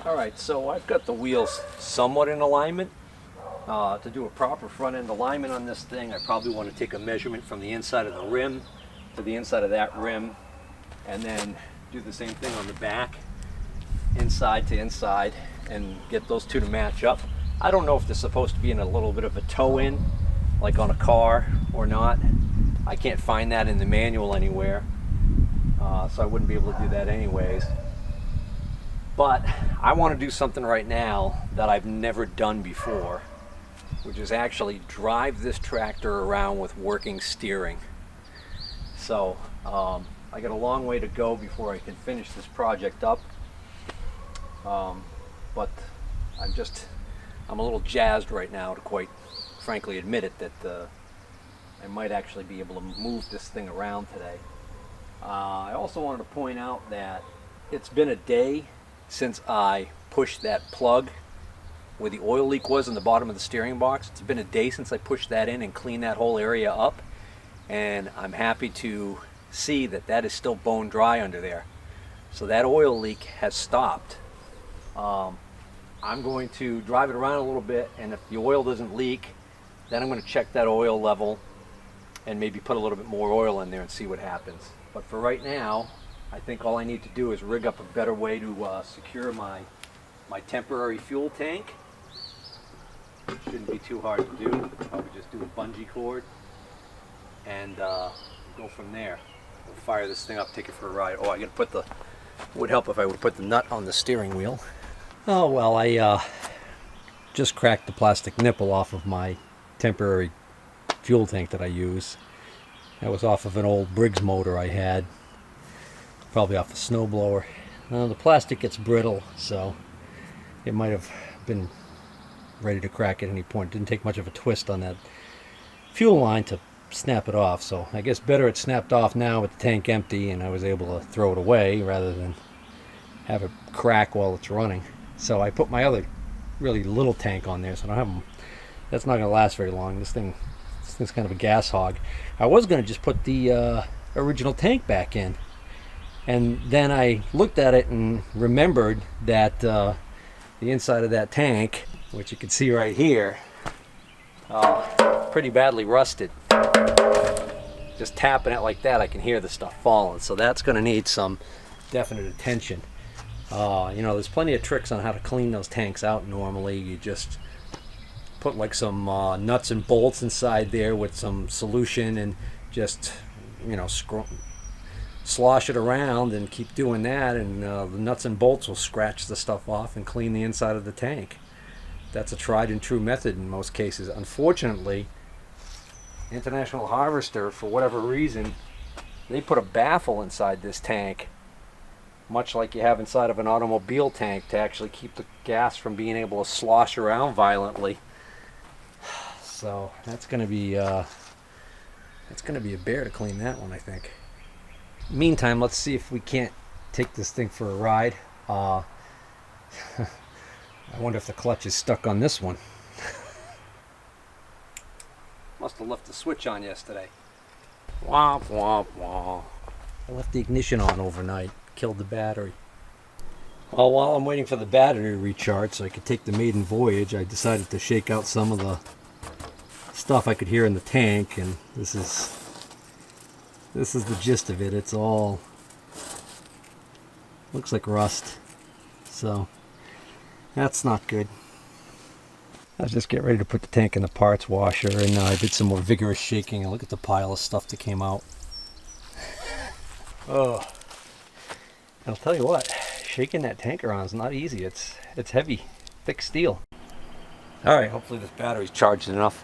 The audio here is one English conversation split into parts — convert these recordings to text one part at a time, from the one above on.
Alright, so I've got the wheels somewhat in alignment. To do a proper front end alignment on this thing, I probably want to take a measurement from the inside of the rim to the inside of that rim, and then do the same thing on the back, inside to inside, and get those two to match up. I don't know if they're supposed to be in a little bit of a toe in, like on a car, or not. I can't find that in the manual anywhere, so I wouldn't be able to do that anyways. But I want to do something right now that I've never done before, which is actually drive this tractor around with working steering. So I got a long way to go before I can finish this project up, but I'm a little jazzed right now to quite frankly admit it, that I might actually be able to move this thing around today. I also wanted to point out that it's been a day since I pushed that plug where the oil leak was in the bottom of the steering box. It's been a day since I pushed that in and cleaned that whole area up, and I'm happy to see that that is still bone dry under there. So that oil leak has stopped. I'm going to drive it around a little bit, and if the oil doesn't leak, then I'm going to check that oil level and maybe put a little bit more oil in there and see what happens. But for right now, I think all I need to do is rig up a better way to secure my temporary fuel tank. It shouldn't be too hard to do. Probably just do a bungee cord and go from there. We'll fire this thing up, take it for a ride. Oh, I gotta put it would help if I would put the nut on the steering wheel. Oh well, I just cracked the plastic nipple off of my temporary fuel tank that I use. That was off of an old Briggs motor I had, probably off a snowblower. The plastic gets brittle, so it might have been ready to crack at any point. It didn't take much of a twist on that fuel line to snap it off, so I guess better it snapped off now with the tank empty and I was able to throw it away rather than have it crack while it's running. So I put my other really little tank on there, so I don't have them. That's not going to last very long. This thing's kind of a gas hog. I was going to just put the original tank back in, and then I looked at it and remembered that the inside of that tank, which you can see right here, pretty badly rusted. Just tapping it like that, I can hear the stuff falling. So that's going to need some definite attention. You know, there's plenty of tricks on how to clean those tanks out normally. You just put like some nuts and bolts inside there with some solution and just, you know, slosh it around and keep doing that, and the nuts and bolts will scratch the stuff off and clean the inside of the tank. That's a tried and true method in most cases. Unfortunately, International Harvester, for whatever reason, they put a baffle inside this tank, much like you have inside of an automobile tank, to actually keep the gas from being able to slosh around violently. So that's going to be a bear to clean that one, I think. Meantime, let's see if we can't take this thing for a ride. I wonder if the clutch is stuck on this one. Must have left the switch on yesterday. Womp womp womp. I left the ignition on overnight. Killed the battery. Well, while I'm waiting for the battery to recharge so I could take the maiden voyage, I decided to shake out some of the stuff I could hear in the tank, and this is the gist of it. It's all looks like rust, so that's not good. I was just getting ready to put the tank in the parts washer, and I did some more vigorous shaking, and look at the pile of stuff that came out. Oh, I'll tell you what, shaking that tank around is not easy. It's heavy, thick steel. All right, hopefully this battery's charged enough.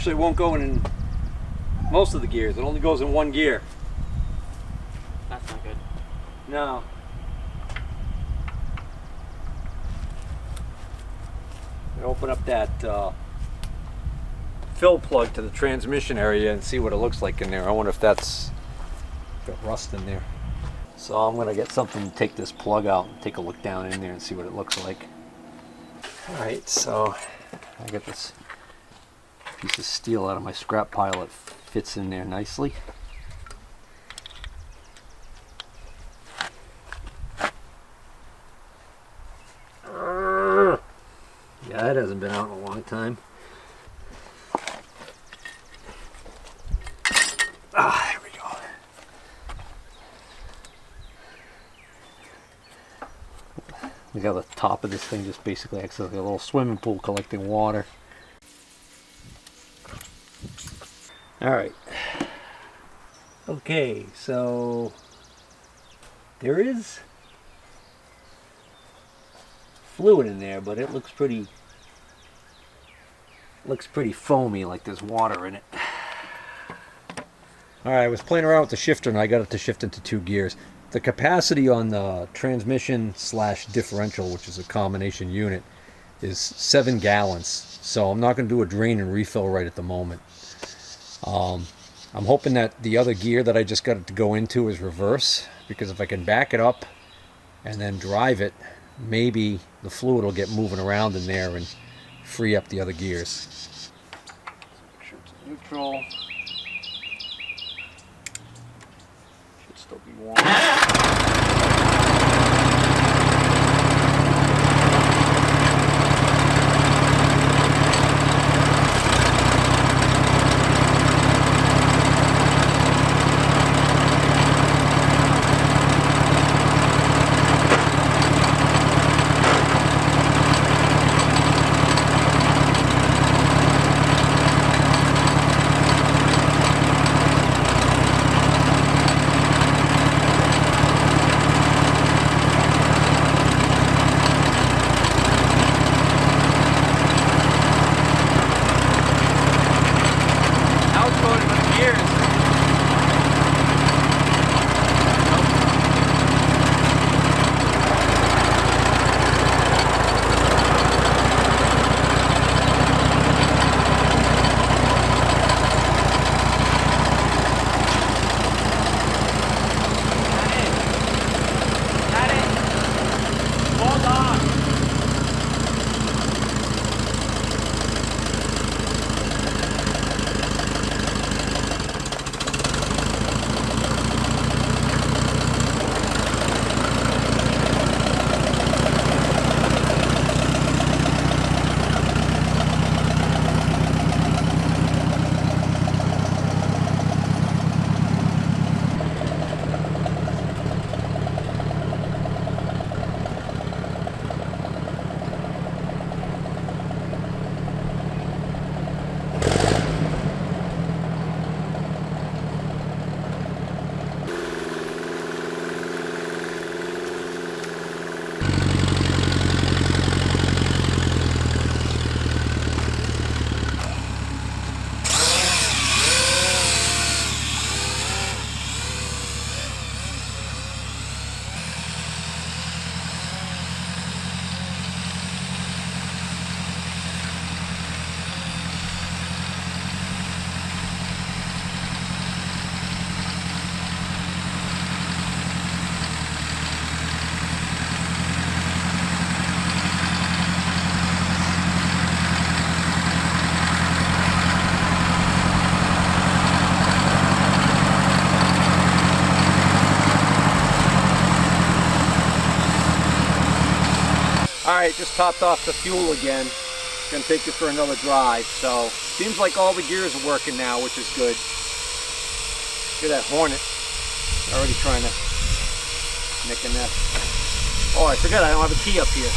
actually won't go in most of the gears. It only goes in one gear. That's not good. No. Open up that fill plug to the transmission area and see what it looks like in there. I wonder if that's got rust in there. So I'm going to get something to take this plug out and take a look down in there and see what it looks like. Alright, so I got this piece of steel out of my scrap pile. It fits in there nicely. Yeah, that hasn't been out in a long time. Ah, there we go. Look how the top of this thing just basically acts like a little swimming pool collecting water. Alright. Okay, so there is fluid in there, but it looks pretty foamy, like there's water in it. Alright, I was playing around with the shifter and I got it to shift into 2 gears. The capacity on the transmission / differential, which is a combination unit, is 7 gallons. So I'm not going to do a drain and refill right at the moment. I'm hoping that the other gear that I just got it to go into is reverse, because if I can back it up and then drive it, maybe the fluid will get moving around in there and free up the other gears. Make sure it's neutral. Should still be warm. Alright, just topped off the fuel again. Gonna take it for another drive. So, seems like all the gears are working now, which is good. Look at that Hornet. Already trying to nick a nest. Oh, I forgot I don't have a key up here.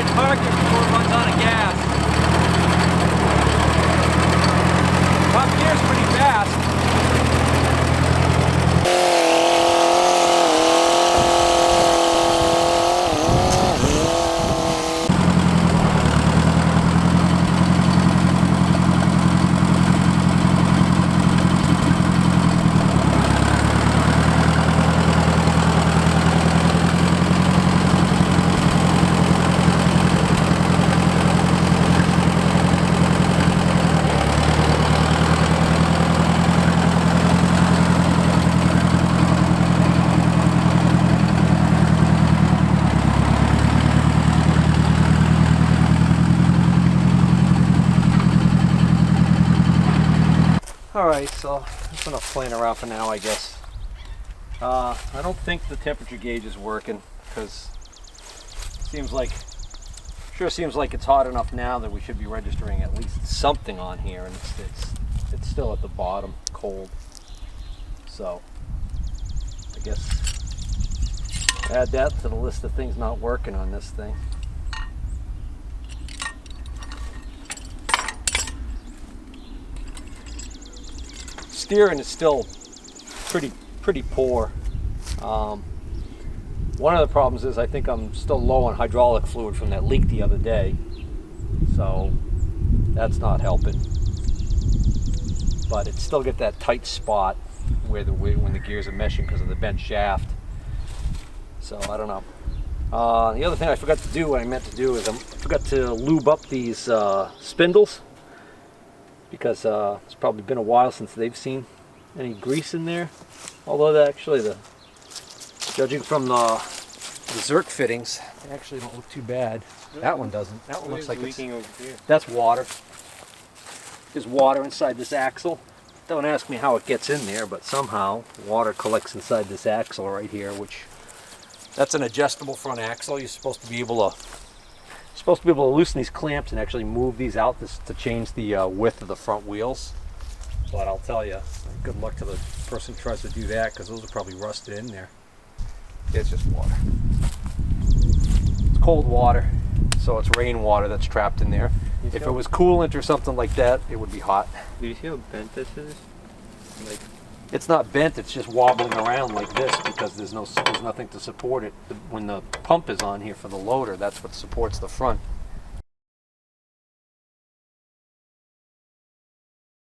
start parking before it runs out of gas. Top gear's pretty fast. Alright, so that's enough playing around for now, I guess. I don't think the temperature gauge is working because sure seems like it's hot enough now that we should be registering at least something on here, and it's still at the bottom, cold. So I guess add that to the list of things not working on this thing. Steering is still pretty poor. One of the problems is I think I'm still low on hydraulic fluid from that leak the other day, so that's not helping. But it still get that tight spot when the gears are meshing because of the bent shaft. So I don't know. The other thing I forgot to do, what I meant to do, is I forgot to lube up these spindles, because it's probably been a while since they've seen any grease in there. Although judging from the Zerk fittings, they actually don't look too bad. That one doesn't. That one looks like it's leaking over here. That's water. There's water inside this axle. Don't ask me how it gets in there, but somehow water collects inside this axle right here, that's an adjustable front axle. You're supposed to be able to loosen these clamps and actually move these out to change the width of the front wheels. But I'll tell you, good luck to the person who tries to do that, because those are probably rusted in there. It's just water. It's cold water, so it's rainwater that's trapped in there. If it was coolant or something like that, it would be hot. Do you see how bent this is? Like, it's not bent, it's just wobbling around like this because there's nothing to support it. When the pump is on here for the loader, that's what supports the front.